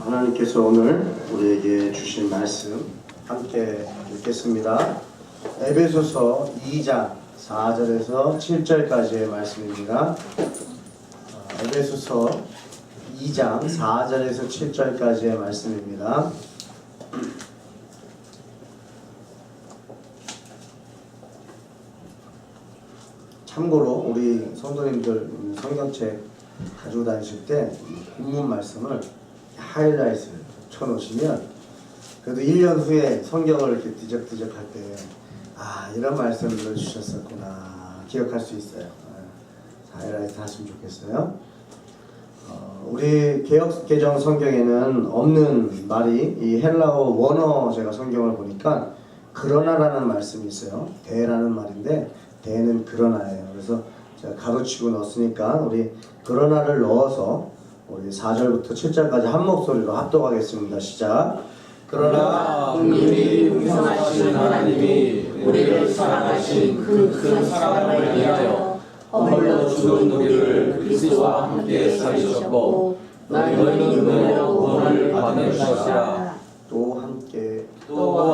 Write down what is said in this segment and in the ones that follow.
하나님께서 오늘 우리에게 주신 말씀 함께 읽겠습니다. 에베소서 2장 4절에서 7절까지의 말씀입니다. 에베소서 2장 4절에서 7절까지의 말씀입니다. 참고로 우리 성도님들 성경책 가지고 다니실 때 본문 말씀을 하이라이트를 쳐놓으시면 그래도 1년 후에 성경을 이렇게 뒤적뒤적 할 때 이런 말씀을 주셨었구나 기억할 수 있어요. 하이라이트 하시면 좋겠어요. 우리 개혁개정 성경에는 없는 말이 이 헬라어 원어 제가 성경을 보니까 그러나라는 말씀이 있어요. 대라는 말인데 대는 그러나예요. 그래서 제가 가로치고 넣었으니까 우리 그러나를 넣어서 우리 4절부터 7절까지 한 목소리로 합독하겠습니다. 시작. 그러나 긍휼히 풍성하신 하나님이 우리를 사랑하신 그 큰 사랑을 위하여 홀로 죽은 우리를 그리스도와 함께 살리셨고 너희는 은혜로 구원을 받는 것이라. 또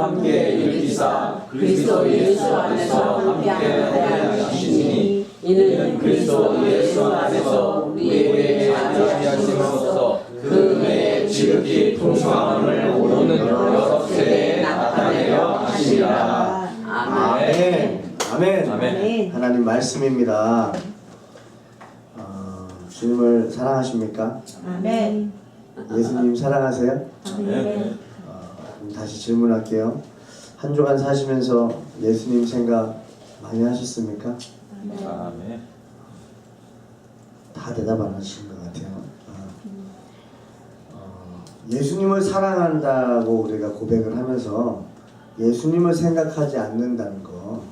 함께 일기사 그리스도 예수 안에서 함께 하게 하시니 이는 그리스도 예수 안에서 우리에게 자녀하심으로써 그 은혜의 지극히 풍성함을 오는 여러 세대에 나타내려 하시리라. 아멘. 아멘. 하나님 말씀입니다. 주님을 사랑하십니까? 아멘. 예수님 사랑하세요? 아멘. 그럼 다시 질문할게요. 한 주간 사시면서 예수님 생각 많이 하셨습니까? 아멘. 다 대답 안 하신 것 같아요. 예수님을 사랑한다고 우리가 고백을 하면서 예수님을 생각하지 않는다는 거,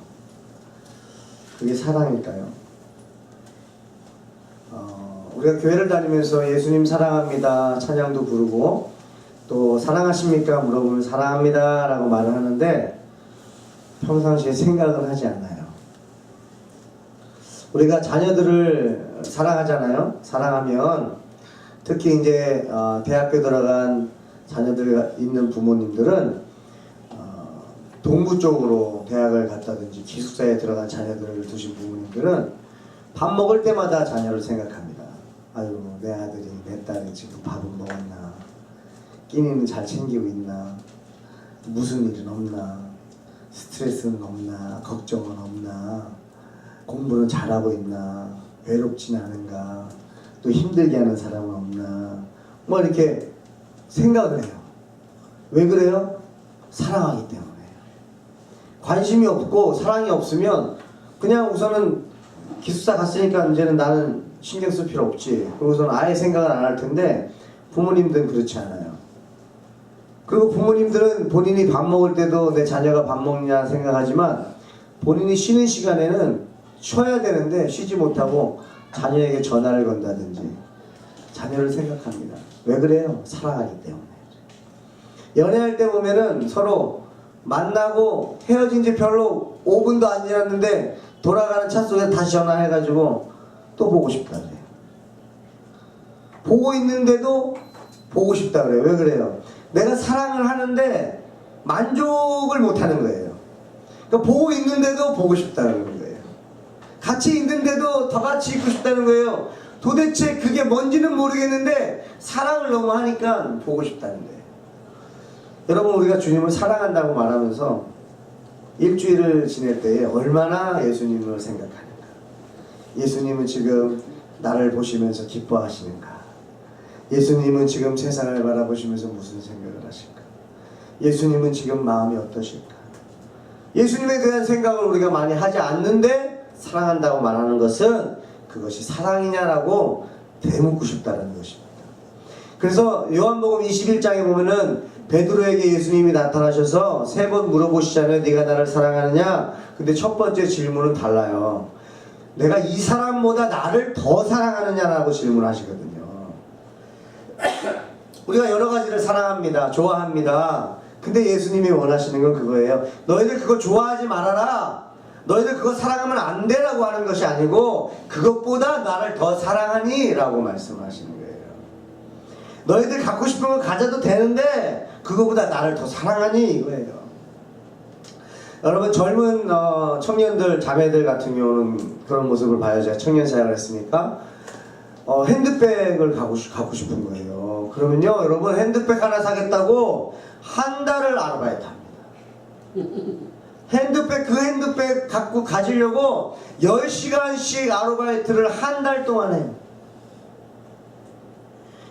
그게 사랑일까요? 우리가 교회를 다니면서 예수님 사랑합니다 찬양도 부르고 또 사랑하십니까 물어보면 사랑합니다 라고 말을 하는데 평상시에 생각을 하지 않나요? 우리가 자녀들을 사랑하잖아요. 사랑하면 특히 이제 대학교 들어간 자녀들 있는 부모님들은 동부 쪽으로 대학을 갔다든지 기숙사에 들어간 자녀들을 두신 부모님들은 밥 먹을 때마다 자녀를 생각합니다. 아유 내 아들이 내 딸이 지금 밥은 먹었나, 끼니는 잘 챙기고 있나, 무슨 일은 없나, 스트레스는 없나, 걱정은 없나, 공부는 잘하고 있나, 외롭지는 않은가, 또 힘들게 하는 사람은 없나, 뭐 이렇게 생각을 해요. 왜 그래요? 사랑하기 때문에. 관심이 없고 사랑이 없으면 그냥 우선은 기숙사 갔으니까 이제는 나는 신경 쓸 필요 없지, 그러고서는 아예 생각을 안 할 텐데 부모님들은 그렇지 않아요. 그리고 부모님들은 본인이 밥 먹을 때도 내 자녀가 밥 먹냐 생각하지만 본인이 쉬는 시간에는 쉬어야 되는데 쉬지 못하고 자녀에게 전화를 건다든지 자녀를 생각합니다. 왜 그래요? 사랑하기 때문에. 연애할 때 보면은 서로 만나고 헤어진 지 별로 5분도 안 지났는데 돌아가는 차 속에 다시 전화해가지고 또 보고 싶다 그래요. 보고 있는데도 보고 싶다 그래요. 왜 그래요? 내가 사랑을 하는데 만족을 못하는 거예요. 그러니까 보고 있는데도 보고 싶다는 거예요. 같이 있는데도 더 같이 있고 싶다는 거예요. 도대체 그게 뭔지는 모르겠는데 사랑을 너무 하니까 보고 싶다는 거예요. 여러분, 우리가 주님을 사랑한다고 말하면서 일주일을 지낼 때에 얼마나 예수님을 생각하는가, 예수님은 지금 나를 보시면서 기뻐하시는가, 예수님은 지금 세상을 바라보시면서 무슨 생각을 하실까, 예수님은 지금 마음이 어떠실까. 예수님에 대한 생각을 우리가 많이 하지 않는데 사랑한다고 말하는 것은 그것이 사랑이냐라고 되묻고 싶다는 것입니다. 그래서 요한복음 21장에 보면은 베드로에게 예수님이 나타나셔서 3번 물어보시잖아요. 네가 나를 사랑하느냐? 근데 첫 번째 질문은 달라요. 내가 이 사람보다 나를 더 사랑하느냐라고 질문하시거든요. 우리가 여러 가지를 사랑합니다. 좋아합니다. 근데 예수님이 원하시는 건 그거예요. 너희들 그거 좋아하지 말아라, 너희들 그거 사랑하면 안 되라고 하는 것이 아니고 그것보다 나를 더 사랑하니 라고 말씀하시는 거예요. 너희들 갖고 싶은 거 가져도 되는데 그거보다 나를 더 사랑하니 이거예요. 여러분 젊은 청년들 자매들 같은 경우는 그런 모습을 봐요. 제가 청년 사역을 했으니까 핸드백을 갖고 싶은 거예요. 그러면요 여러분 핸드백 하나 사겠다고 한 달을 아르바이트 합니다. 그 핸드백 갖고 가지려고 10시간씩 아르바이트를 한 달 동안 해요.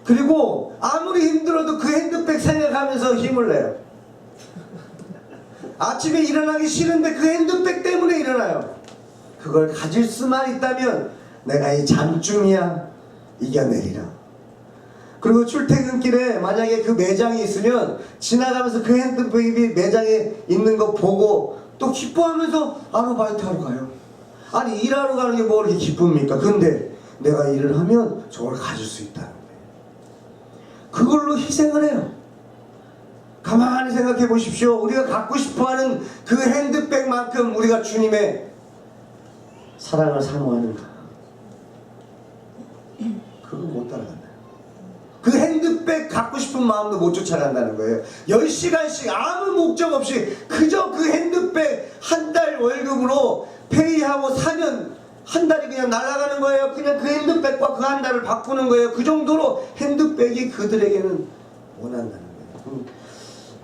그리고 아무리 힘들어도 그 핸드백 생각하면서 힘을 내요. 아침에 일어나기 싫은데 그 핸드백 때문에 일어나요. 그걸 가질 수만 있다면 내가 이 잠중이야 이겨내리라. 그리고 출퇴근길에 만약에 그 매장이 있으면 지나가면서 그 핸드백이 매장에 있는 거 보고 또 기뻐하면서 아르바이트 하러 가요. 아니 일하러 가는 게 뭐 그렇게 기쁩니까? 근데 내가 일을 하면 저걸 가질 수 있다는 거예요. 그걸로 희생을 해요. 가만히 생각해 보십시오. 우리가 갖고 싶어하는 그 핸드백만큼 우리가 주님의 사랑을 사모하는가? 그거 못 따라간다. 그 핸드백 갖고 싶은 마음도 못 쫓아간다는 거예요. 10시간씩 아무 목적 없이 그저 그 핸드백 한 달 월급으로 페이하고 사면 한 달이 그냥 날아가는 거예요. 그냥 그 핸드백과 그 한 달을 바꾸는 거예요. 그 정도로 핸드백이 그들에게는 원한다는 거예요.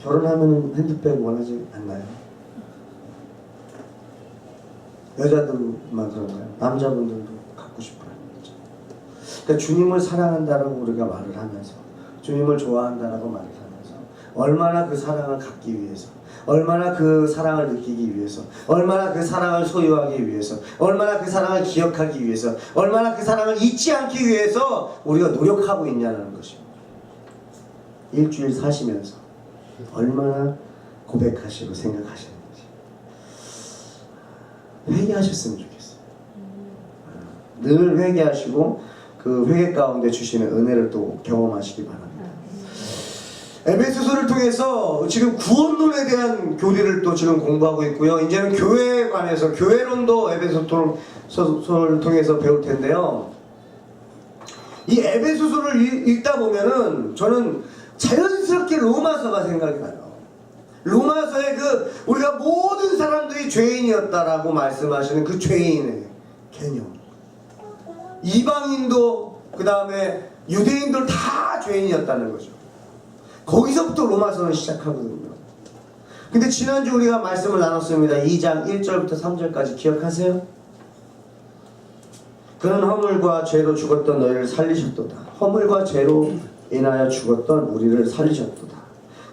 결혼하면 핸드백 원하지 않나요? 여자들만 그런가요? 남자분들도 갖고 싶어요. 그러니까 주님을 사랑한다라고 우리가 말을 하면서 주님을 좋아한다라고 말을 하면서 얼마나 그 사랑을 갖기 위해서 얼마나 그 사랑을 느끼기 위해서 얼마나 그 사랑을 소유하기 위해서 얼마나 그 사랑을 기억하기 위해서 얼마나 그 사랑을 잊지 않기 위해서 우리가 노력하고 있냐는 것입니다. 일주일 사시면서 얼마나 고백하시고 생각하시는지 회개하셨으면 좋겠어요. 늘 회개하시고 그 회개 가운데 주시는 은혜를 또 경험하시기 바랍니다. 에베소서를 통해서 지금 구원론에 대한 교리를 또 지금 공부하고 있고요. 이제는 교회에 관해서 교회론도 에베소서를 통해서 배울 텐데요. 이 에베소서를 읽다 보면은 저는 자연스럽게 로마서가 생각이 나요. 로마서에 그 우리가 모든 사람들이 죄인이었다라고 말씀하시는 그 죄인의 개념. 이방인도 그 다음에 유대인들 다 죄인이었다는 거죠. 거기서부터 로마서는 시작하거든요. 근데 지난주 우리가 말씀을 나눴습니다. 2장 1절부터 3절까지 기억하세요? 그는 허물과 죄로 죽었던 너희를 살리셨도다. 허물과 죄로 인하여 죽었던 우리를 살리셨도다.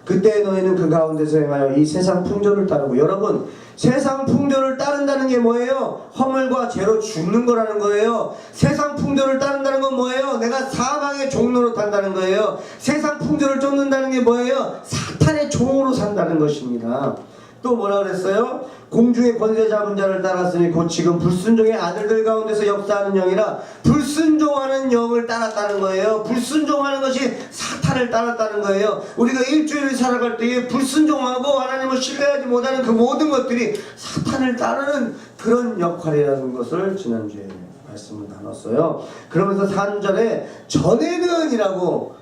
그때 너희는 그 가운데서 행하여 이 세상 풍조를 따르고, 여러분 세상 풍조를 따른다는 게 뭐예요? 허물과 죄로 죽는 거라는 거예요. 세상 풍조를 따른다는 건 뭐예요? 내가 사망의 종로로 탄다는 거예요. 세상 풍조를 쫓는다는 게 뭐예요? 사탄의 종으로 산다는 것입니다. 또 뭐라 그랬어요? 공중의 권세 잡은 자를 따랐으니 곧 지금 불순종의 아들들 가운데서 역사하는 영이라, 불순종하는 영을 따랐다는 거예요. 불순종하는 것이 사탄을 따랐다는 거예요. 우리가 일주일을 살아갈 때에 불순종하고 하나님을 신뢰하지 못하는 그 모든 것들이 사탄을 따르는 그런 역할이라는 것을 지난주에 말씀을 나눴어요. 그러면서 3절에 전에는 이라고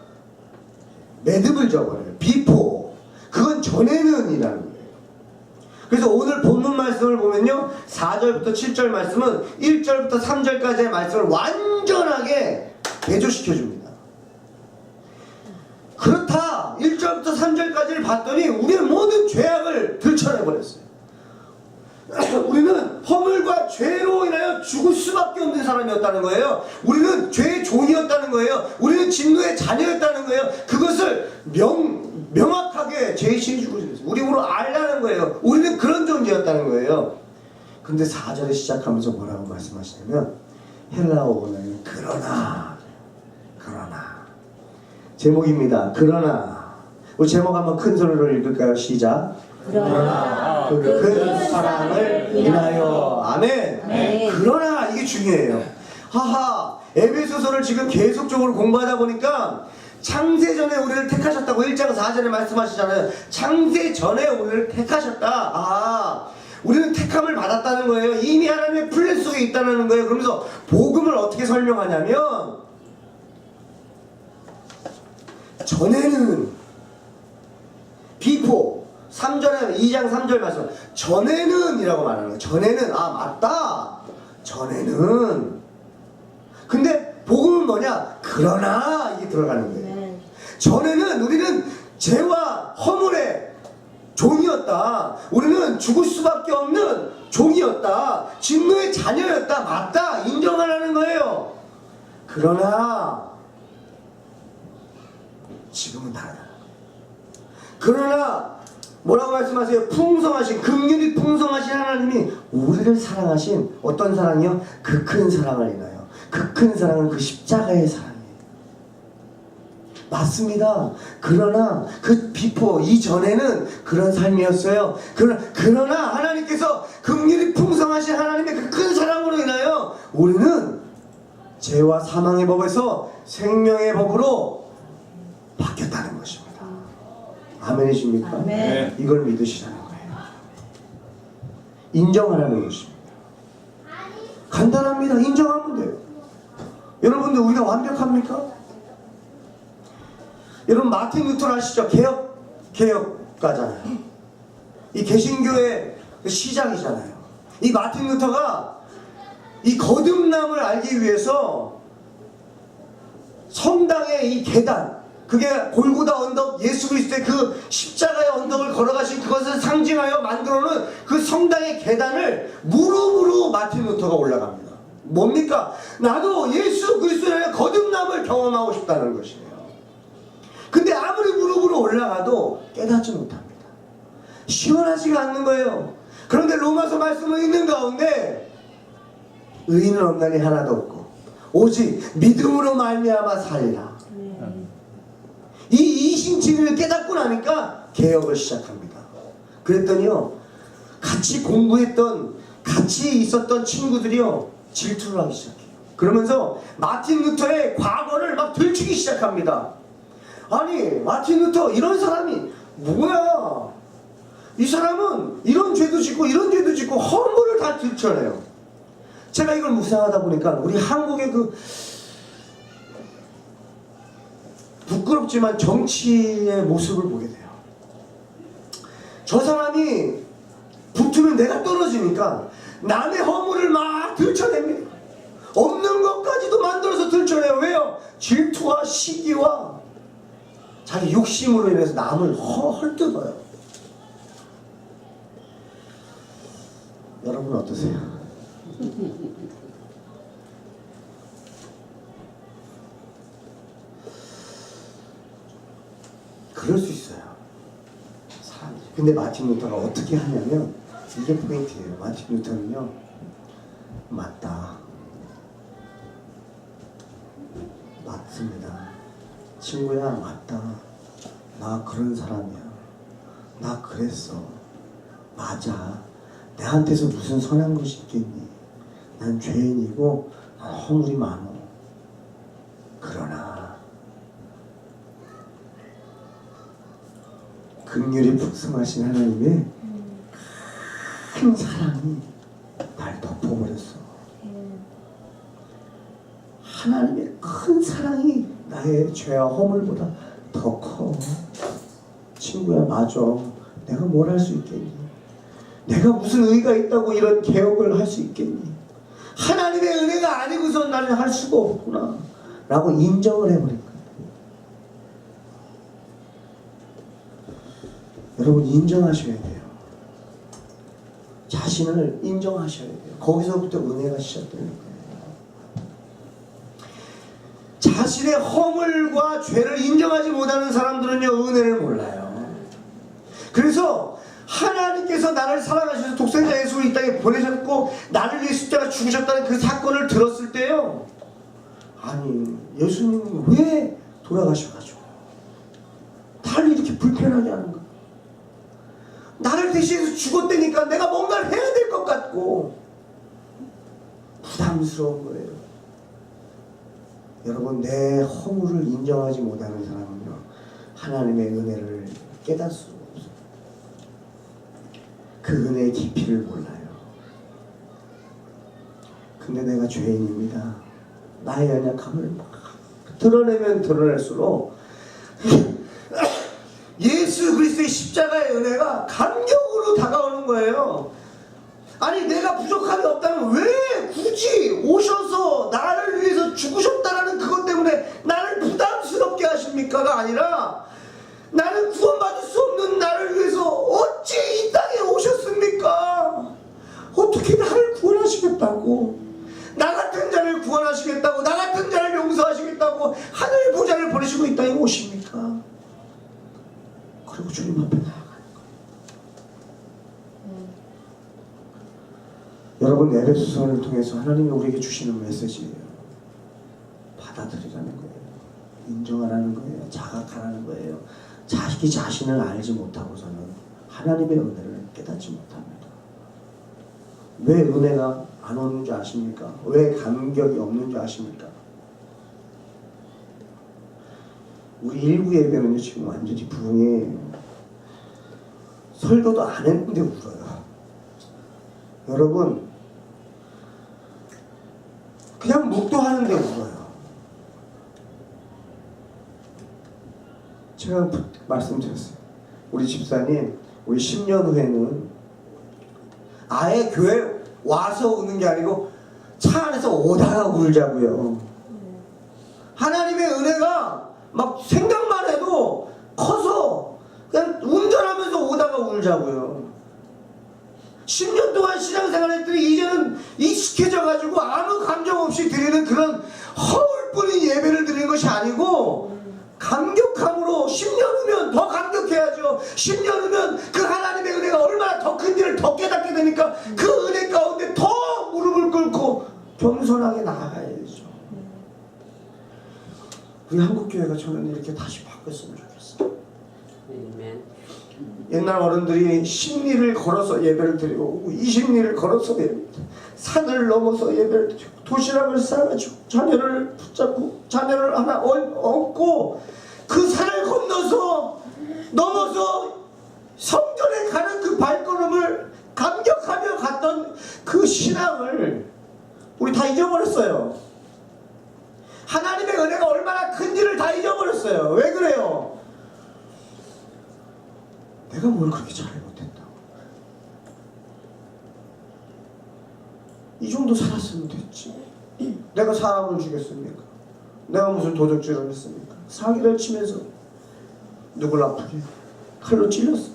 매듭을 져버려요. 비포. 그건 전에는 이라는 거예요. 그래서 오늘 본문 말씀을 보면요, 4절부터 7절 말씀은 1절부터 3절까지의 말씀을 완전하게 대조시켜 줍니다. 그렇다 1절부터 3절까지를 봤더니 우리는 모든 죄악을 들춰내버렸어요. 우리는 허물과 죄로 인하여 죽을 수밖에 없는 사람이었다는 거예요. 우리는 죄의 종이었다는 거예요. 우리는 진노의 자녀였다는 거예요. 그것을 명확하게 제시해 주고 있어요. 우리 입으로 알라는 거예요. 우리는 그런 존재였다는 거예요. 근데 4절에 시작하면서 뭐라고 말씀하시냐면, 헬라어 원어는 그러나 제목입니다. 그러나. 우리 제목 한번 큰 소리로 읽을까요? 시작. 그러나 그 큰 사랑을 인하여. 아멘. 네. 그러나 이게 중요해요. 하하, 에베소서를 지금 계속적으로 공부하다 보니까 창세전에 우리를 택하셨다고 1장 4절에 말씀하시잖아요. 창세전에 우리를 택하셨다. 아, 우리는 택함을 받았다는 거예요. 이미 하나님의 플랜 속에 있다는 거예요. 그러면서 복음을 어떻게 설명하냐면, 전에는 before 3절에 2장 3절 말씀 전에는 이라고 말하는 거예요. 전에는 맞다. 전에는 근데 복음은 뭐냐? 그러나 이게 들어가는 거예요. 전에는 우리는 죄와 허물의 종이었다. 우리는 죽을 수밖에 없는 종이었다. 진노의 자녀였다. 맞다. 인정하라는 거예요. 그러나 지금은 다르다. 그러나 뭐라고 말씀하세요? 풍성하신 긍휼이 풍성하신 하나님이 우리를 사랑하신 어떤 사랑이요? 그 큰 사랑을 인하여. 그 큰 사랑은 그 십자가의 사랑이에요. 맞습니다. 그러나 그 비포 이전에는 그런 삶이었어요. 그러나 하나님께서 긍휼이 풍성하신 하나님의 그 큰 사랑으로 인하여 우리는 죄와 사망의 법에서 생명의 법으로 바뀌었다는 것입니다. 아멘이십니까? 아멘. 이걸 믿으시라는 거예요. 인정하라는 것입니다. 간단합니다. 인정하면 돼요. 여러분들 우리가 완벽합니까? 여러분 마틴 루터 아시죠? 개혁가잖아요. 이 개신교의 시작이잖아요. 이 마틴 루터가 이 거듭남을 알기 위해서 성당의 이 계단, 그게 골고다 언덕, 예수 그리스도의 그 십자가의 언덕을 걸어가신 그것을 상징하여 만들어놓은 그 성당의 계단을 무릎으로 마틴 루터가 올라갑니다. 뭡니까? 나도 예수 그리스도의 거듭남을 경험하고 싶다는 것이에요. 근데 아무리 무릎으로 올라가도 깨닫지 못합니다. 시원하지가 않는 거예요. 그런데 로마서 말씀을 읽는 가운데 의인은 없나니 하나도 없고 오직 믿음으로 말미암아 살리라. 이 이신진리를 깨닫고 나니까 개혁을 시작합니다. 그랬더니요, 같이 공부했던, 같이 있었던 친구들이요, 질투를 하기 시작해요. 그러면서 마틴 루터의 과거를 막 들추기 시작합니다. 아니, 마틴 루터 이런 사람이 뭐야? 이 사람은 이런 죄도 짓고 이런 죄도 짓고 허물을 다 들춰내요. 제가 이걸 묵상하다 보니까 우리 한국의 그 부끄럽지만 정치의 모습을 보게 돼요. 저 사람이 붙으면 내가 떨어지니까 남의 허물을 막 들춰냅니다. 없는 것까지도 만들어서 들춰내요. 왜요? 질투와 시기와 자기 욕심으로 인해서 남을 헐뜯어요. 여러분 어떠세요? 그럴 수 있어요. 사람들이. 근데 마틴 루터가 어떻게 하냐면 이게 포인트예요. 마틴 루터는요, 맞다. 맞습니다. 친구야, 맞다. 나 그런 사람이야. 나 그랬어. 맞아. 내한테서 무슨 선한 것이 있겠니? 난 죄인이고 난 허물이 많어. 그러나 긍휼이 풍성하신 하나님의 큰 사랑이 날 덮어버렸어. 하나님의 큰 사랑이 나의 죄와 허물보다 더 커. 친구야, 맞아. 내가 뭘 할 수 있겠니? 내가 무슨 의가 있다고 이런 개혁을 할 수 있겠니? 하나님의 은혜가 아니고선 나는 할 수가 없구나 라고 인정을 해버린 거예요. 여러분 인정하셔야 돼요. 자신을 인정하셔야 돼요. 거기서부터 은혜가 시작되는 거예요. 자신의 허물과 죄를 인정하지 못하는 사람들은요, 은혜를 몰라요. 그래서 하나님께서 나를 사랑하셔서 독생자 예수를 이 땅에 보내셨고 나를 위해 십자가 죽으셨다는 그 사건을 들었을 때요, 아니 예수님은 왜 돌아가셔가지고 나를 이렇게 불편하게 하는가? 나를 대신해서 죽었다니까 내가 뭔가를 해야 될 것 같고 부담스러운 거예요. 여러분, 내 허물을 인정하지 못하는 사람은요, 하나님의 은혜를 깨달을 수가 없어요. 그 은혜의 깊이를 몰라요. 근데 내가 죄인입니다. 나의 연약함을 막 드러내면 드러낼수록 십자가의 은혜가 감격으로 다가오는 거예요. 아니 내가 부족함이 없다면 왜 굳이 오셔서 나를 위해서 죽으셨다라는 그것 때문에 나를 부담스럽게 하십니까가 아니라 나는 구원받을 수 없는 나를 위해서 어찌 이 땅에 오셨습니까? 어떻게 나를 구원하시겠다고, 나 같은 자를 구원하시겠다고, 나 같은 자를 용서하시겠다고 하늘 보좌를 버리시고 이 땅에 오십니까? 그리고 주님 앞에 나아가는 거예요. 여러분, 에베소서를 통해서 하나님이 우리에게 주시는 메시지예요. 받아들이라는 거예요. 인정하라는 거예요. 자각하라는 거예요. 자기 자신을 알지 못하고서는 하나님의 은혜를 깨닫지 못합니다. 왜 은혜가 안 오는 줄 아십니까? 왜 감격이 없는 줄 아십니까? 우리 일부 예배는요 지금 완전히 부흥이에요. 설교도 안 했는데 울어요. 여러분, 그냥 묵도하는데 울어요. 제가 말씀드렸어요. 우리 집사님, 우리 10년 후에는 아예 교회 와서 우는 게 아니고 차 안에서 오다가 울자고요. 하나님의 은혜가 막 생각만 해도 커서 그냥 운전하면서 오다가 울자고요. 10년 동안 신앙생활 했더니 이제는 익숙해져가지고 아무 감정 없이 드리는 그런 허울뿐인 예배를 드리는 것이 아니고 감격함으로 10년 후면 더 감격해야죠. 10년 후면 그 하나님의 은혜가 얼마나 더 큰지를 더 깨닫게 되니까 그 은혜 가운데 더 무릎을 꿇고 겸손하게 나아가야죠. 우리 한국교회가 저는 이렇게 다시 바뀌었으면 좋겠어요. 옛날 어른들이 10리를 걸어서 예배를 드리고 20리를 걸어서 산을 넘어서 예배를 드리고 도시락을 싸가지고 자녀를 붙잡고 자녀를 하나 얹고 그 산을 넘어서 성전에 가는 그 발걸음을 감격하며 갔던 그 신앙을 우리 다 잊어버렸어요. 하나님의 은혜가 얼마나 큰지를 다 잊어버렸어요. 왜 그래요? 내가 뭘 그렇게 잘못했다고. 이 정도 살았으면 됐지. 내가 사람을 죽였습니까? 내가 무슨 도적질을 했습니까? 사기를 치면서 누굴 아프게 칼로 찔렀어.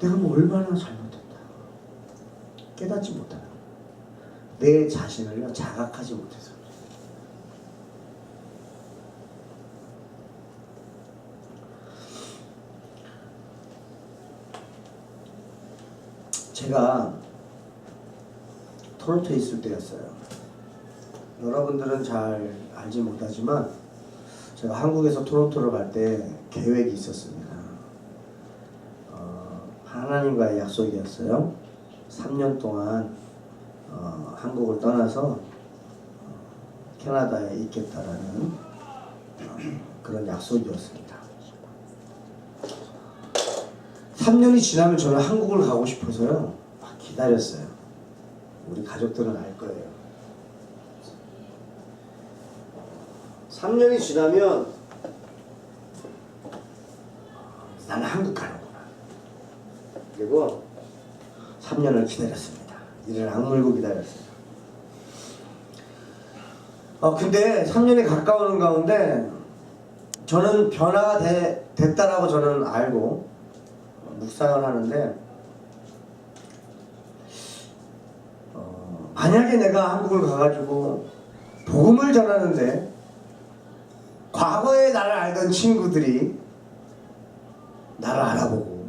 내가 뭐 얼마나 잘못했다. 깨닫지 못하고 내 자신을 자각하지 못해서. 제가 토론토에 있을 때였어요. 여러분들은 잘 알지 못하지만 제가 한국에서 토론토로 갈 때 계획이 있었습니다. 하나님과의 약속이었어요. 3년 동안 한국을 떠나서 캐나다에 있겠다라는 그런 약속이었습니다. 3년이 지나면 저는 한국을 가고 싶어서요 막 기다렸어요. 우리 가족들은 알 거예요. 3년이 지나면 나는 한국 가는구나. 그리고 3년을 기다렸습니다. 이를 악물고 기다렸어요. 근데 3년이 가까우는 가운데 저는 변화가 됐다라고 저는 알고 묵상을 하는데 만약에 내가 한국을 가가지고 복음을 전하는데 과거에 나를 알던 친구들이 나를 알아보고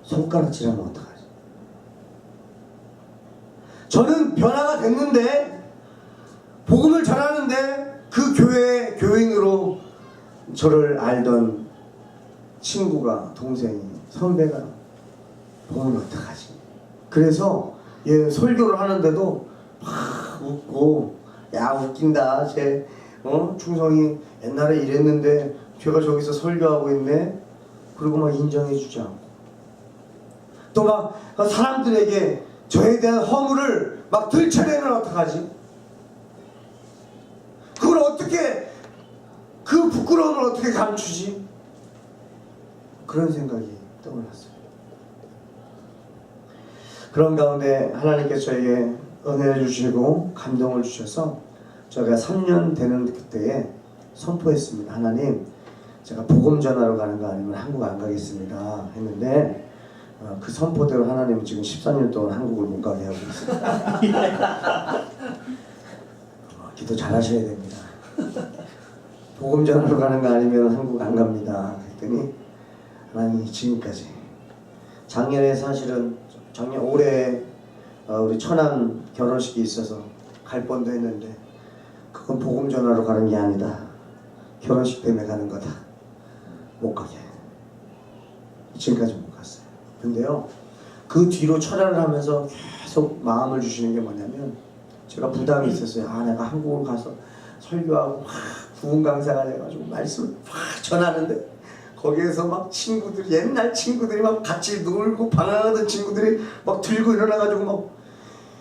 손가락질하면 어떡하지? 저는 변화가 됐는데 복음을 전하는데 그 교회의 교인으로 저를 알던 친구가, 동생이, 선배가 보면 어떡하지? 그래서 얘 설교를 하는데도 막 웃고, 야 웃긴다 쟤 충성이 옛날에 이랬는데 제가 저기서 설교하고 있네. 그리고 막 인정해주지 않고 또 막 사람들에게 저에 대한 허물을 막 들춰내면 어떡하지? 그걸 어떻게 그 부끄러움을 어떻게 감추지? 그런 생각이 떠올랐어요. 그런 가운데 하나님께서 저에게 은혜를 주시고 감동을 주셔서 저희가 3년 되는 그때에 선포했습니다. 하나님, 제가 복음 전하러 가는 거 아니면 한국 안 가겠습니다 했는데 그 선포대로 하나님은 지금 14년 동안 한국을 못 가게 하고 있습니다. 기도 잘 하셔야 됩니다. 복음 전하러 가는 거 아니면 한국 안 갑니다 했더니 하나님이 지금까지 작년에 사실은 올해 우리 처남 결혼식이 있어서 갈 뻔도 했는데 그건 복음 전하러 가는 게 아니다. 결혼식 때문에 가는 거다. 못 가게. 지금까지 못 갔어요. 근데요, 그 뒤로 철야를 하면서 계속 마음을 주시는 게 뭐냐면 제가 부담이 있었어요. 내가 한국을 가서 설교하고 막 부흥 강사가 돼가지고 말씀을 막 전하는데 거기에서 막 친구들, 옛날 친구들이 막 같이 놀고 방황하던 친구들이 막 들고 일어나가지고 막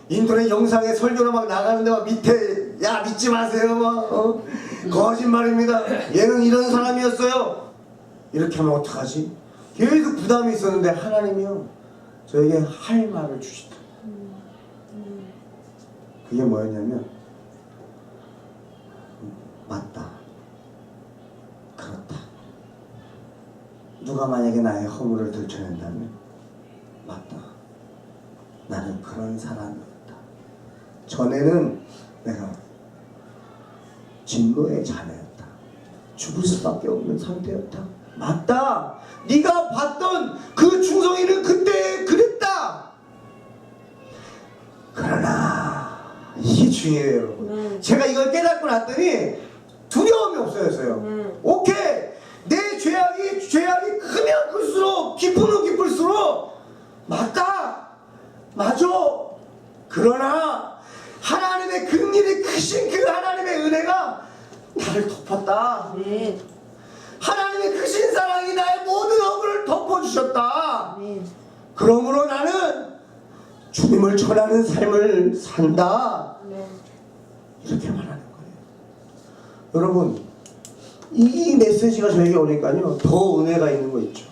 인터넷 영상에 설교로 막 나가는데 막 밑에 야 믿지 마세요 막 거짓말입니다. 얘는 이런 사람이었어요. 이렇게 하면 어떡하지? 계속 부담이 있었는데 하나님이요 저에게 할 말을 주시다. 그게 뭐였냐면 맞다. 그렇다. 누가 만약에 나의 허물을 들춰낸다면 맞다. 나는 그런 사람이었다. 전에는 내가 진노의 자녀였다. 죽을 수밖에 없는 상태였다. 맞다. 네가 봤던 그 중성이는 그때 그랬다. 그러나 이게 중요해요, 여러분. 제가 이걸 깨닫고 났더니 두려움이 없어졌어요. 오케이. 내 죄악이 크면 클수록 깊으면 깊을수록 맞다. 맞아. 그러나 하나님의 긍휼이 크신 그 하나님의 은혜가 나를 덮었다. 하나님의 크신 사랑이 나의 모든 억울을 덮어주셨다. 그러므로 나는 주님을 전하는 삶을 산다. 이렇게 말하는 거예요. 여러분, 이 메시지가 저에게 오니까요 더 은혜가 있는 거 있죠.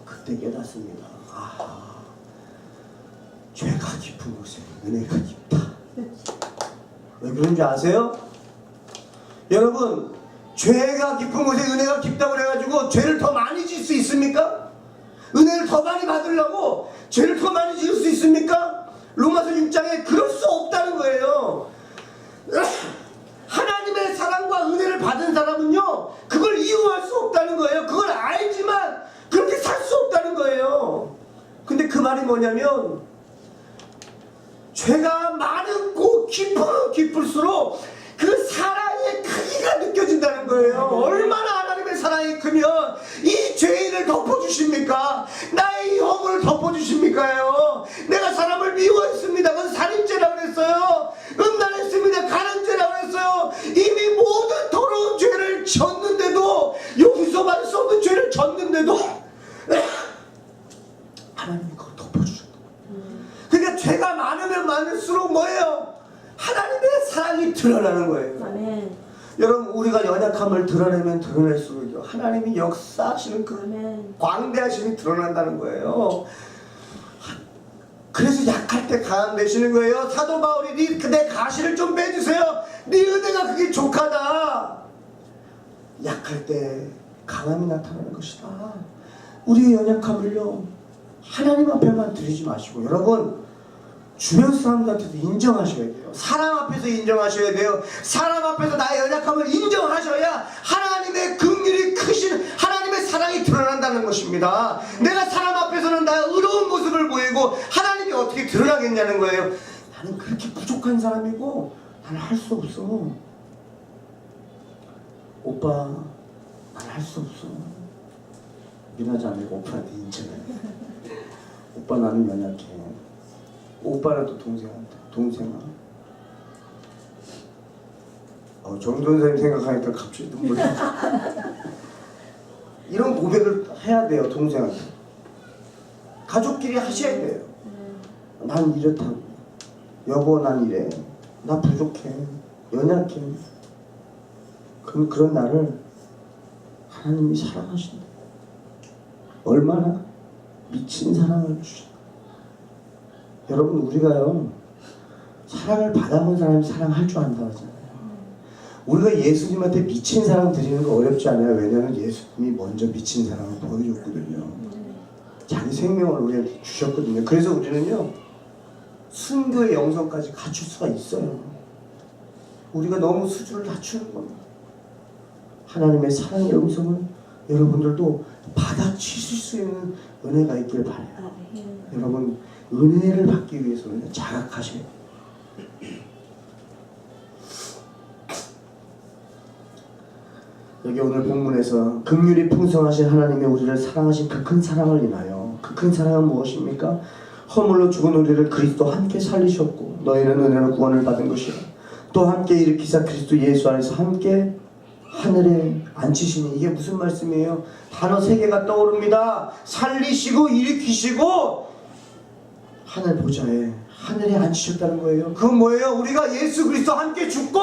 그때 깨닫습니다. 죄가 깊은 곳에 은혜가 깊다. 왜 그런지 아세요? 여러분, 죄가 깊은 곳에 은혜가 깊다고 그래가지고 죄를 더 많이 지을 수 있습니까? 은혜를 더 많이 받으려고 죄를 더 많이 지을 수 있습니까? 로마서 6장에 그럴 수 없다는 거예요. 하나님의 사랑과 은혜를 받은 사람은요 그걸 이용할 수 없다는 거예요. 그걸 알지만 그렇게 살 수 없다는 거예요. 근데 그 말이 뭐냐면 죄가 많고 깊으면 깊을수록 그 사랑의 크기가 느껴진다는 거예요. 얼마나 하나님의 사랑이 크면 이 죄인을 덮어주십니까? 나의 이 허물을 덮어주십니까요? 내가 사람을 미워했습니다. 그건 살인죄라고 그랬어요. 음란했습니다. 가늠죄라고 그랬어요. 이미 모든 더러운 죄를 졌는데도, 용서받을 수 없는 죄를 졌는데도 하나님이 그걸 덮어주셨다. 그러니까 죄가 많으면 많을수록 뭐예요? 하나님의 사랑이 드러나는 거예요. 아멘. 여러분, 우리가 연약함을 드러내면 드러낼수록 하나님이 역사하시는 그 아멘. 광대하심이 드러난다는 거예요. 그래서 약할 때 강함 되시는 거예요. 사도 바울이 내 가시를 좀 빼주세요. 네 은혜가 그게 족하다. 약할 때 강함이 나타나는 것이다. 우리의 연약함을요 하나님 앞에만 드리지 마시고 여러분 주변 사람들한테도 인정하셔야 돼요. 사람 앞에서 인정하셔야 돼요. 사람 앞에서 나의 연약함을 인정하셔야 하나님의 긍휼이 크신 하나님의 사랑이 드러난다는 것입니다. 내가 사람 앞에서는 나의 의로운 모습을 보이고 하나님이 어떻게 드러나겠냐는 거예요. 나는 그렇게 부족한 사람이고 나는 할 수 없어. 오빠, 나는 할 수 없어. 미나지 않고 오빠한테 인정해. 오빠 나는 연약해. 오빠는 또 동생아. 정선생님 생각하니까 갑자기 눈물이 이런 고백을 해야 돼요. 동생한테 가족끼리 하셔야 돼요. 난 이렇다고. 여보 난 이래. 나 부족해. 연약해. 그런 나를 하나님이 사랑하신다. 얼마나 미친 사랑을 주신다. 여러분, 우리가요 사랑을 받아본 사람이 사랑할 줄 안다 하잖아요. 우리가 예수님한테 미친 사랑 드리는 거 어렵지 않아요. 왜냐하면 예수님이 먼저 미친 사랑을 보여줬거든요. 자기 생명을 우리한테 주셨거든요. 그래서 우리는요 순교의 영성까지 갖출 수가 있어요. 우리가 너무 수준을 낮추는 겁니다. 하나님의 사랑의 음성을 여러분들도 받아치실 수 있는 은혜가 있길 바라요. 여러분, 은혜를 받기 위해서는 자각하셔야 돼요. 여기 오늘 본문에서 긍휼이 풍성하신 하나님의 우리를 사랑하신 그 큰 사랑을 인하여, 그 큰 사랑은 무엇입니까? 허물로 죽은 우리를 그리스도 함께 살리셨고 너희는 은혜로 구원을 받은 것이라. 또 함께 일으키사 그리스도 예수 안에서 함께 하늘에 앉히시니. 이게 무슨 말씀이에요? 단어 3개가 떠오릅니다. 살리시고 일으키시고 하늘 보좌에 하늘에 앉히셨다는 거예요. 그건 뭐예요? 우리가 예수 그리스도 함께 죽고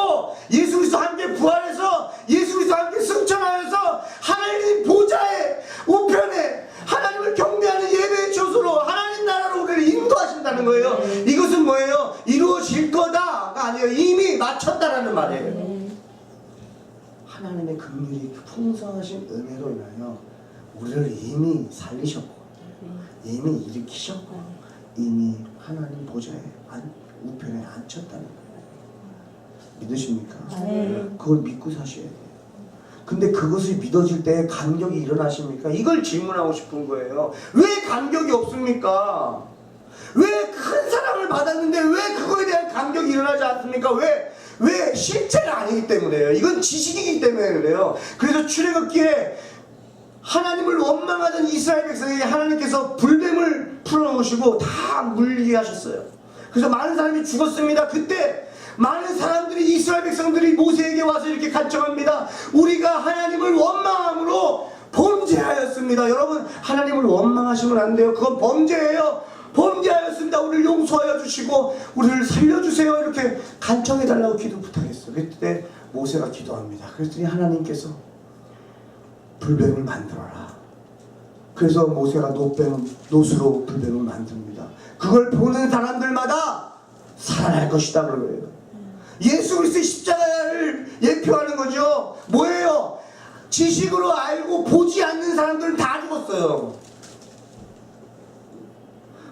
예수 그리스도 함께 부활해서 예수 그리스도 함께 승천하여서 하나님 보좌에 우편에 하나님을 경배하는 예배의 처소로 하나님 나라로 우리를 인도하신다는 거예요. 이것은 뭐예요? 이루어질 거다가 아니에요. 이미 마쳤다라는 말이에요. 하나님의 긍휼이 풍성하신 은혜로 인하여 우리를 이미 살리셨고 이미 일으키셨고 이미 하나님 보좌에 우편에 앉혔다는 거예요. 믿으십니까? 그걸 믿고 사셔야 돼요. 근데 그것이 믿어질 때 감격이 일어나십니까? 이걸 질문하고 싶은 거예요. 왜 감격이 없습니까? 왜 큰 사랑을 받았는데 왜 그거에 대한 감격이 일어나지 않습니까? 왜 실체가 아니기 때문에요. 이건 지식이기 때문에 그래요. 그래서 출애굽기에 하나님을 원망하던 이스라엘 백성에게 하나님께서 불뱀을 풀어놓으시고 다 물리게 하셨어요. 그래서 많은 사람이 죽었습니다. 그때 많은 사람들이 이스라엘 백성들이 모세에게 와서 이렇게 간청합니다. 우리가 하나님을 원망함으로 범죄하였습니다. 여러분, 하나님을 원망하시면 안 돼요. 그건 범죄예요. 범죄하였습니다. 우리를 용서하여 주시고 우리를 살려주세요. 이렇게 간청해달라고 기도 부탁했어요. 그때 모세가 기도합니다. 그랬더니 하나님께서 불뱀을 만들어라. 그래서 모세가 노수로 불뱀을 만듭니다. 그걸 보는 사람들마다 살아날 것이다 그러고요. 예수 그리스도의 십자가를 예표하는 거죠. 뭐예요? 지식으로 알고 보지 않는 사람들은 다 죽었어요.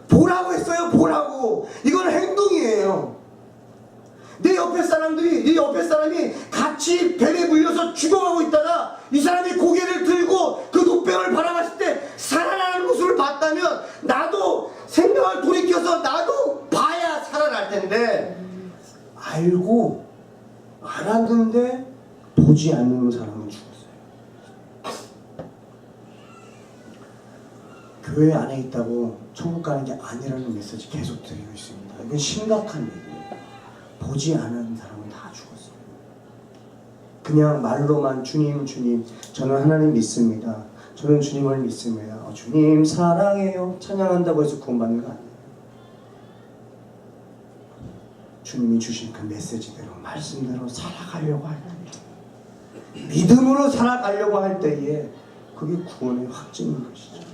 보라고 했어요. 보라고. 이건 행동이에요. 내 옆에 사람이 같이 뱀에 물려서 죽어가고 있다가 이 사람이 고개를 들고 그 노병을 바라봤을 때 살아나는 모습을 봤다면 나도 생명을 돌이켜서 나도 봐야 살아날 텐데, 알고 알았는데 보지 않는 사람은 죽었어요. 교회 안에 있다고 천국 가는 게 아니라는 메시지 계속 드리고 있습니다. 이건 심각한 얘기예요. 보지 않은 사람은 다 죽었어요. 그냥 말로만 주님 저는 하나님 믿습니다. 저는 주님을 믿습니다. 주님 사랑해요 찬양한다고 해서 구원받는 거 아니에요. 주님이 주신 그 메시지대로 말씀대로 살아가려고 할 때, 믿음으로 살아가려고 할 때에 그게 구원의 확증인 것이죠.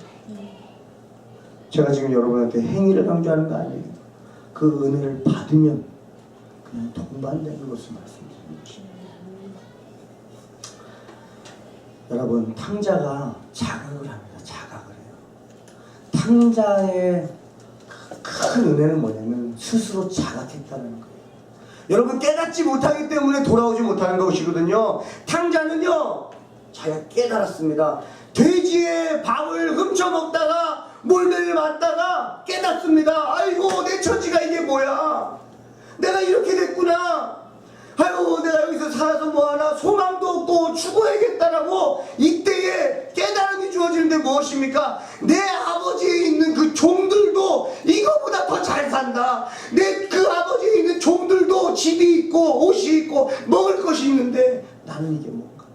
제가 지금 여러분한테 행위를 강조하는 거 아니에요. 그 은혜를 받으면 그냥 동반되는 것을 말씀드리는 것입니다. 여러분, 탕자가 자각을 합니다. 자각을 해요. 탕자의 큰 은혜는 뭐냐면 스스로 자각했다는 거예요. 여러분, 깨닫지 못하기 때문에 돌아오지 못하는 것이거든요. 탕자는요 자기가 깨달았습니다. 돼지의 밥을 훔쳐먹다가 몰매를 맞다가 깨닫습니다. 아이고, 내 처지가 이게 뭐야. 내가 이렇게 됐구나. 아이고, 내가 여기서 살아서 뭐하나. 소망도 없고 죽어야겠다라고 이때에 깨달음이 주어지는데 무엇입니까? 내 아버지에 있는 그 종들도 이거보다 더 잘 산다. 내 그 아버지에 있는 종들도 집이 있고 옷이 있고 먹을 것이 있는데 나는 이게 뭔가.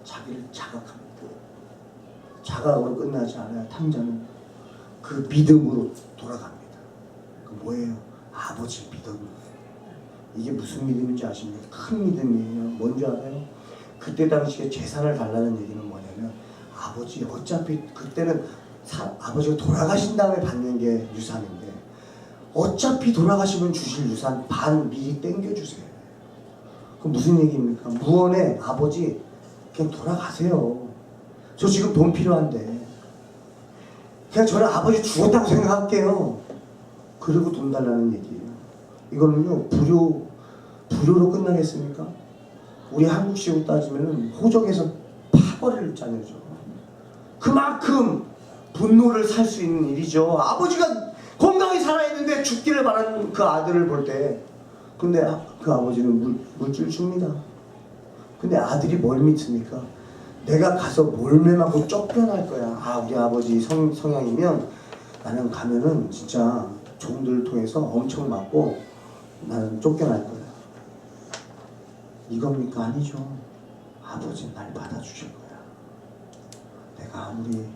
자기를 자각합니다. 자각으로 끝나지 않아요. 탕자는 그 믿음으로 돌아갑니다. 그 뭐예요? 아버지 믿음. 이게 무슨 믿음인지 아십니까? 큰 믿음이에요. 뭔지 알아요? 그때 당시에 재산을 달라는 얘기는 뭐냐면 아버지 어차피 그때는 아버지가 돌아가신 다음에 받는 게 유산인데 어차피 돌아가시면 주실 유산 반 미리 땡겨주세요. 그럼 무슨 얘기입니까? 무언에 아버지 그냥 돌아가세요. 저 지금 돈 필요한데 그냥 저는 아버지 죽었다고 생각할게요. 그리고 돈 달라는 얘기예요. 이거는요 불효로 끝나겠습니까? 우리 한국식으로 따지면은 호적에서 파벌을 짜내죠. 그만큼 분노를 살 수 있는 일이죠. 아버지가 건강히 살아있는데 죽기를 바라는 그 아들을 볼 때, 근데 그 아버지는 물줄 줍니다. 근데 아들이 뭘 믿습니까? 내가 가서 몰매 맞고 쫓겨날 거야. 아, 우리 아버지 성향이면 나는 가면은 진짜 종들을 통해서 엄청 맞고 나는 쫓겨날 거야. 이겁니까? 아니죠. 아버지는 날 받아주실 거야. 내가 아무리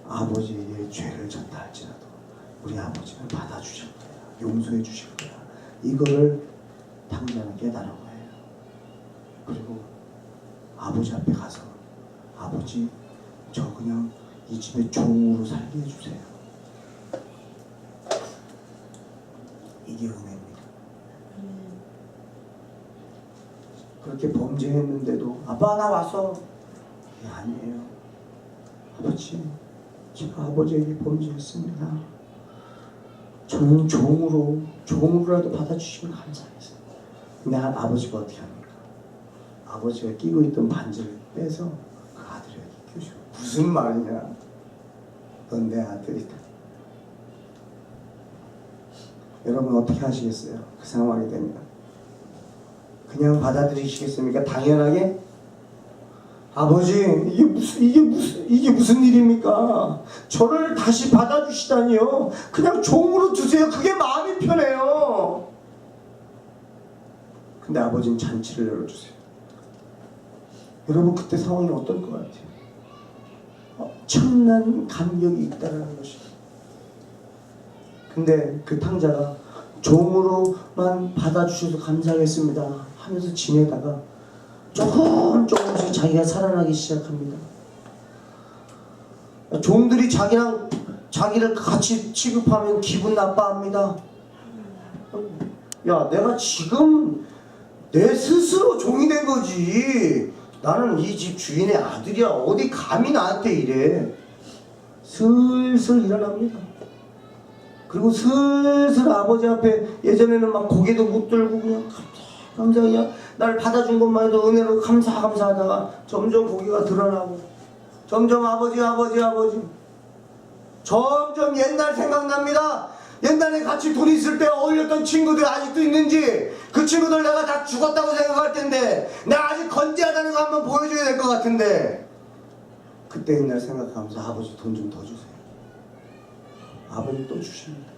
아버지의 죄를 졌다 할지라도 우리 아버지는 받아주실 거야. 용서해 주실 거야. 이거를 탕자는 깨달은 거예요. 그리고 아버지 앞에 가서 아버지 저 그냥 이 집에 종으로 살게 해주세요. 이게 은혜입니다. 그렇게 범죄했는데도 아빠 나 왔어. 이게 아니에요. 아버지 제가 아버지에게 범죄했습니다. 저는 종으로라도 받아주시면 감사하겠어요. 근데 아버지가 어떻게 합니까? 아버지가 끼고 있던 반지를 빼서 그 아들에게 끼우시고 무슨 말이냐? 넌 내 아들이다. 여러분 어떻게 하시겠어요? 그 상황이 되면 그냥 받아들이시겠습니까? 당연하게? 아버지 이게 무슨 일입니까? 저를 다시 받아주시다니요. 그냥 종으로 두세요. 그게 마음이 편해요. 근데 아버지는 잔치를 열어주세요. 여러분 그때 상황이 어떨 것 같아요? 엄청난 감격이 있다는 것입니다. 근데 그 탕자가 종으로만 받아주셔서 감사하겠습니다 하면서 지내다가 조금씩 자기가 살아나기 시작합니다. 종들이 자기를 같이 취급하면 기분 나빠합니다. 야, 내가 지금 내 스스로 종이 된 거지. 나는 이 집 주인의 아들이야. 어디 감히 나한테 이래. 슬슬 일어납니다. 그리고 슬슬 아버지 앞에 예전에는 막 고개도 못 들고 그냥 감사 그냥 나를 받아준 것만 해도 은혜로 감사하다가 점점 고개가 드러나고 점점 아버지 점점 옛날 생각납니다. 옛날에 같이 돈 있을 때 어울렸던 친구들 아직도 있는지 그 친구들 내가 다 죽었다고 생각할 텐데 내가 아직 건재하다는 거 한번 보여줘야 될 것 같은데 그때 옛날 생각하면서 아버지 돈 좀 더 주세요. 아버지 또 주십니다.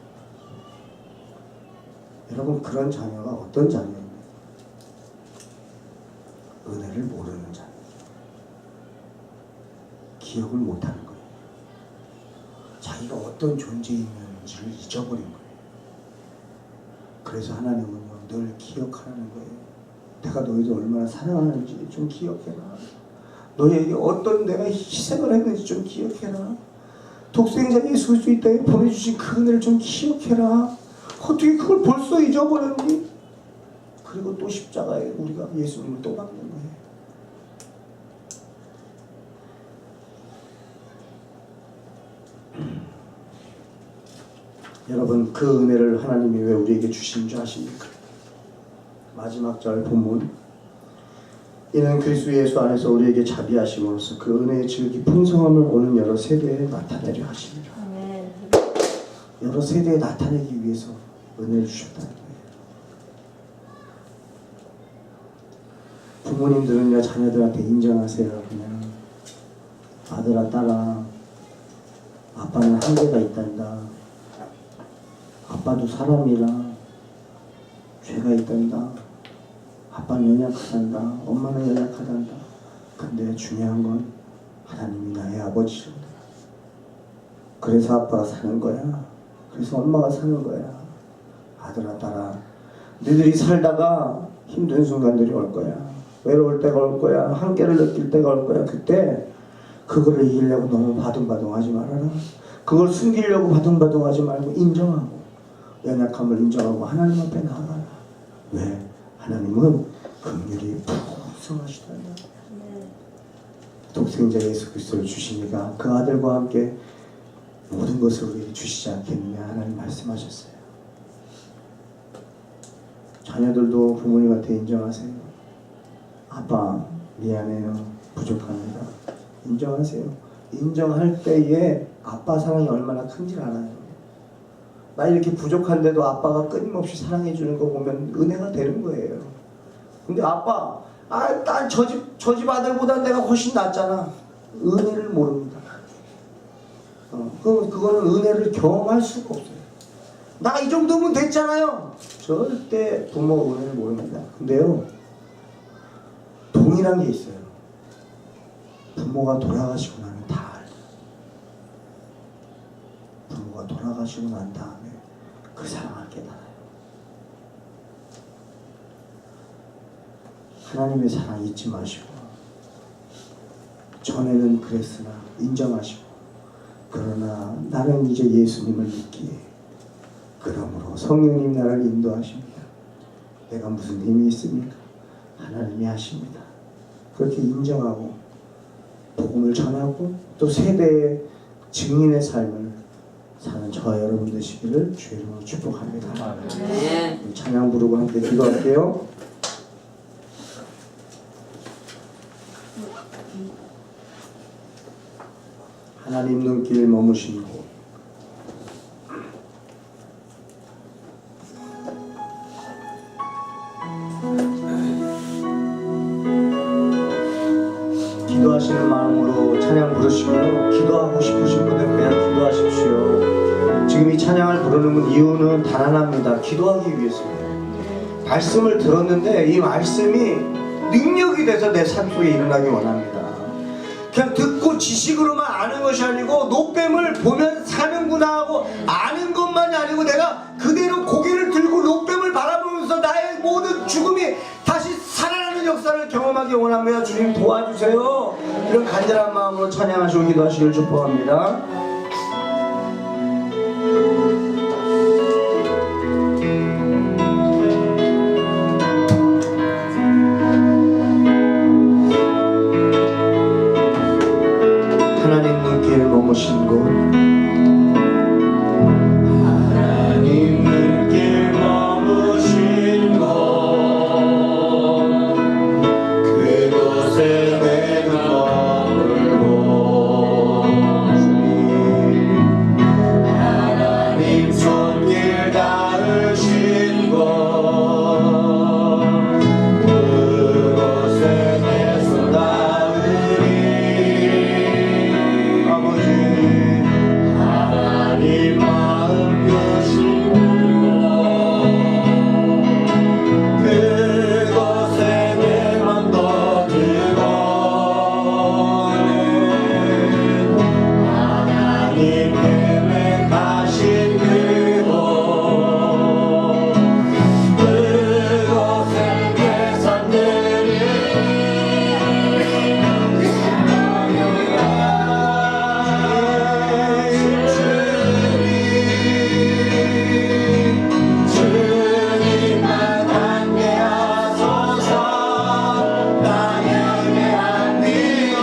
여러분 그런 자녀가 어떤 자녀입니까? 은혜를 모르는 자녀. 기억을 못하는 거예요. 자기가 어떤 존재인지를 잊어버린 거예요. 그래서 하나님은요 늘 기억하라는 거예요. 내가 너희들 얼마나 사랑하는지 좀 기억해라. 너희에게 어떤 내가 희생을 했는지 좀 기억해라. 독생자 예수 그리스도 이 땅에 보내주신 그 은혜를 좀 기억해라. 어떻게 그걸 벌써 잊어버렸니? 그리고 또 십자가에 우리가 예수님을 또 박는 거예요. 여러분 그 은혜를 하나님이 왜 우리에게 주신 줄 아십니까? 마지막 절 본문 이는 그리스도 예수 안에서 우리에게 자비하심으로써 그 은혜의 질기 풍성함을 오는 여러 세대에 나타내려 하십니다. 여러 세대에 나타내기 위해서 은혜를 주셨다는 거예요. 부모님들은요 자녀들한테 인정하세요. 그냥 아들아 딸아 아빠는 한계가 있단다. 아빠도 사람이라 죄가 있단다. 아빠는 연약하단다. 엄마는 연약하단다. 근데 중요한 건 하나님이 나의 아버지시다. 그래서 아빠가 사는 거야. 그래서 엄마가 사는 거야. 아들아 딸아 너희들이 살다가 힘든 순간들이 올 거야. 외로울 때가 올 거야. 한계를 느낄 때가 올 거야. 그때 그거를 이기려고 너무 바둥바둥하지 말아라. 그걸 숨기려고 바둥바둥하지 말고 인정하고 연약함을 인정하고 하나님 앞에 나아가라. 왜? 하나님은 긍휼이 풍성하시단다. 독생자 예수 그리스도를 주시니까 그 아들과 함께 모든 것을 우리에게 주시지 않겠느냐 하나님 말씀하셨어요. 자녀들도 부모님한테 인정하세요. 아빠 미안해요. 부족합니다. 인정하세요. 인정할 때에 아빠 사랑이 얼마나 큰지 알아요. 나 이렇게 부족한데도 아빠가 끊임없이 사랑해 주는 거 보면 은혜가 되는 거예요. 근데 아빠, 난 저 집 아들보다 내가 훨씬 낫잖아. 은혜를 모릅니다. 그거는 은혜를 경험할 수가 없어요. 나 이 정도면 됐잖아요. 절대 부모 은혜를 모릅니다. 근데요, 동일한 게 있어요. 부모가 돌아가시고 나면 다 알아요. 부모가 돌아가시고 난 다음에 그 사랑을 깨달아요. 하나님의 사랑 잊지 마시고, 전에는 그랬으나 인정하시고, 그러나 나는 이제 예수님을 믿기에 그러므로 성령님 나를 인도하십니다. 내가 무슨 힘이 있습니까? 하나님이 하십니다. 그렇게 인정하고 복음을 전하고 또 세대의 증인의 삶을 사는 저와 여러분 되시기를 주의 이름으로 축복합니다. 네. 찬양 부르고 함께 기도할게요. 하나님 눈길 머무신 곳, 기도하시는 마음으로 찬양 부르시고요. 기도하고 싶으신 분들 그냥 기도하십시오. 지금 이 찬양을 부르는 이유는 단 하나입니다. 기도하기 위해서입니다. 말씀을 들었는데 이 말씀이 능력이 돼서 내 삶 속에 일어나기 원합니다. 그냥 듣고 지식으로만 아는 것이 아니고 노뱀을 보면 사는구나 하고 아는 것만이 아니고 내가 그대로 고개를 들고 노뱀을 바라보면서 나의 모든 죽음이 다시 살아나는 역사를 경험하기 원합니다. 주님 도와주세요. 이런 간절한 마음으로 찬양하시고 기도하시길 축복합니다. 하나님 눈길 머무신 곳, 하나님 눈길 머무신 곳, 그곳에 내가 머물고 하나님 손길 닿으신 곳, 그곳에 내 손 닿으리. 하나님 마음 끄신 그곳에 내 맘도 들고는 하나님 계획하신 그곳, 그곳에 내 삶들이 주님만 함께하소서. 나의 합니다.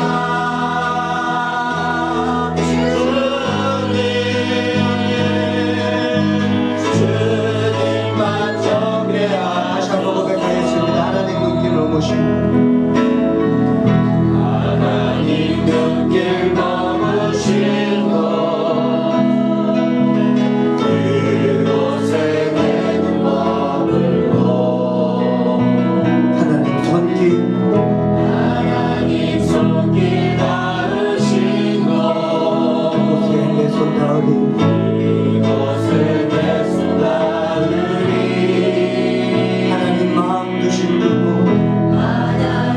주님만 정죄하소서. 다시 한번 고백하겠습니다. 하나님 눈길 머무시고, 하나님 눈길 머무신 곳, 그곳에 내 눈 머물고 하나님 손길, 하나님 손길 닿으신 곳, 그곳에 내 손 닿으리. 그곳에 내 손 닿으리. 하나님 마음 드신 그곳, 하나님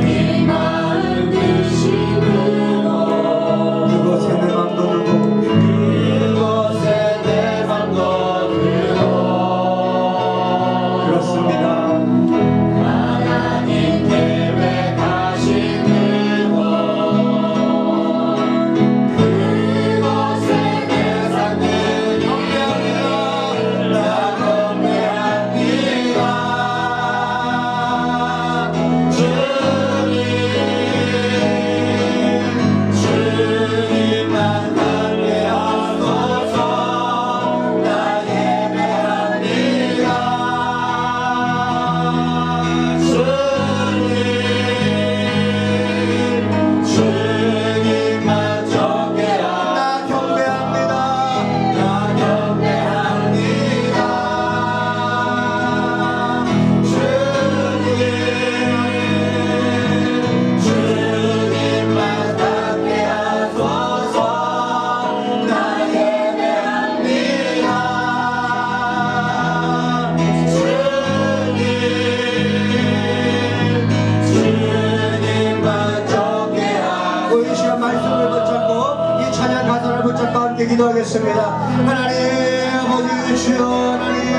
함께 기도하겠습니다. 하나님 아버지 주여 하나님,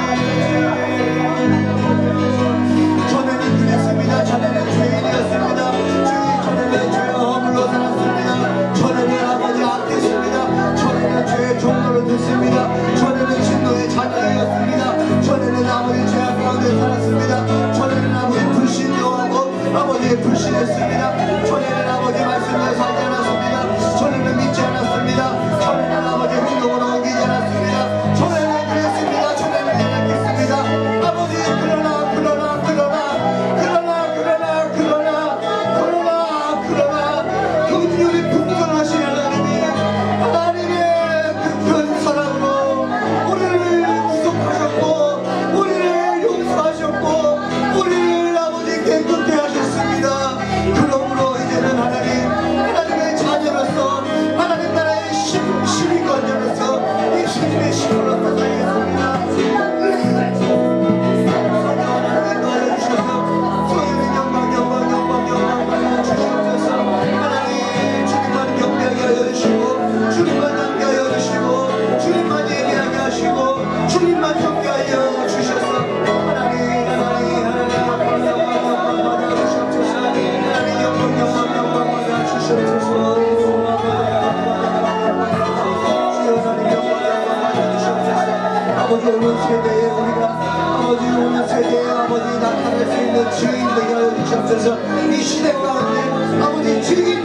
전에는 그랬습니다. 전에는 죄인이었습니다. 전에는 죄의 허물로 살았습니다. 전에는 아버지 악했습니다. 전에는 죄의 종로를 듣습니다. 전에는 진노의 자녀였습니다. 전에는 아버지 죄악 가운데 살았습니다. 전에는 아버지 불신요하고 아버지 불신했습니다. 전에는 아버지 말씀을 살지 않았습니다. 전에는 믿지 않았습니다. 전에는 아버지 행동으로 옮기지 않았습니다. 전에는 그랬습니다. 전에는 연약했습니다. 아버지 그러나 긍휼이 풍성하신 하나님이 하나님의 그 사랑으로 우리를 구속하셨고 우리를 용서하셨고 우리를 아버지 깨끗게 하셨습니다. 그러므로 이제는 하나님의 자녀로서 하나님 나라의 시민권자로서 이 시민의 시민으로 살겠습니다. 주님만 함께하여 주시고 주님만 예배하게 하시고 주님만 함께하여 주셔서 하나님 영광 받아 주시옵소서. 하나님 영광 받아 주시옵소서. 아버지 오는 세대에 우리가 아버지 오는 세대에 아버지 나타낼 수 있는 증인 되게 하여 주시옵소서. 이 시대 가운데 아버지 증인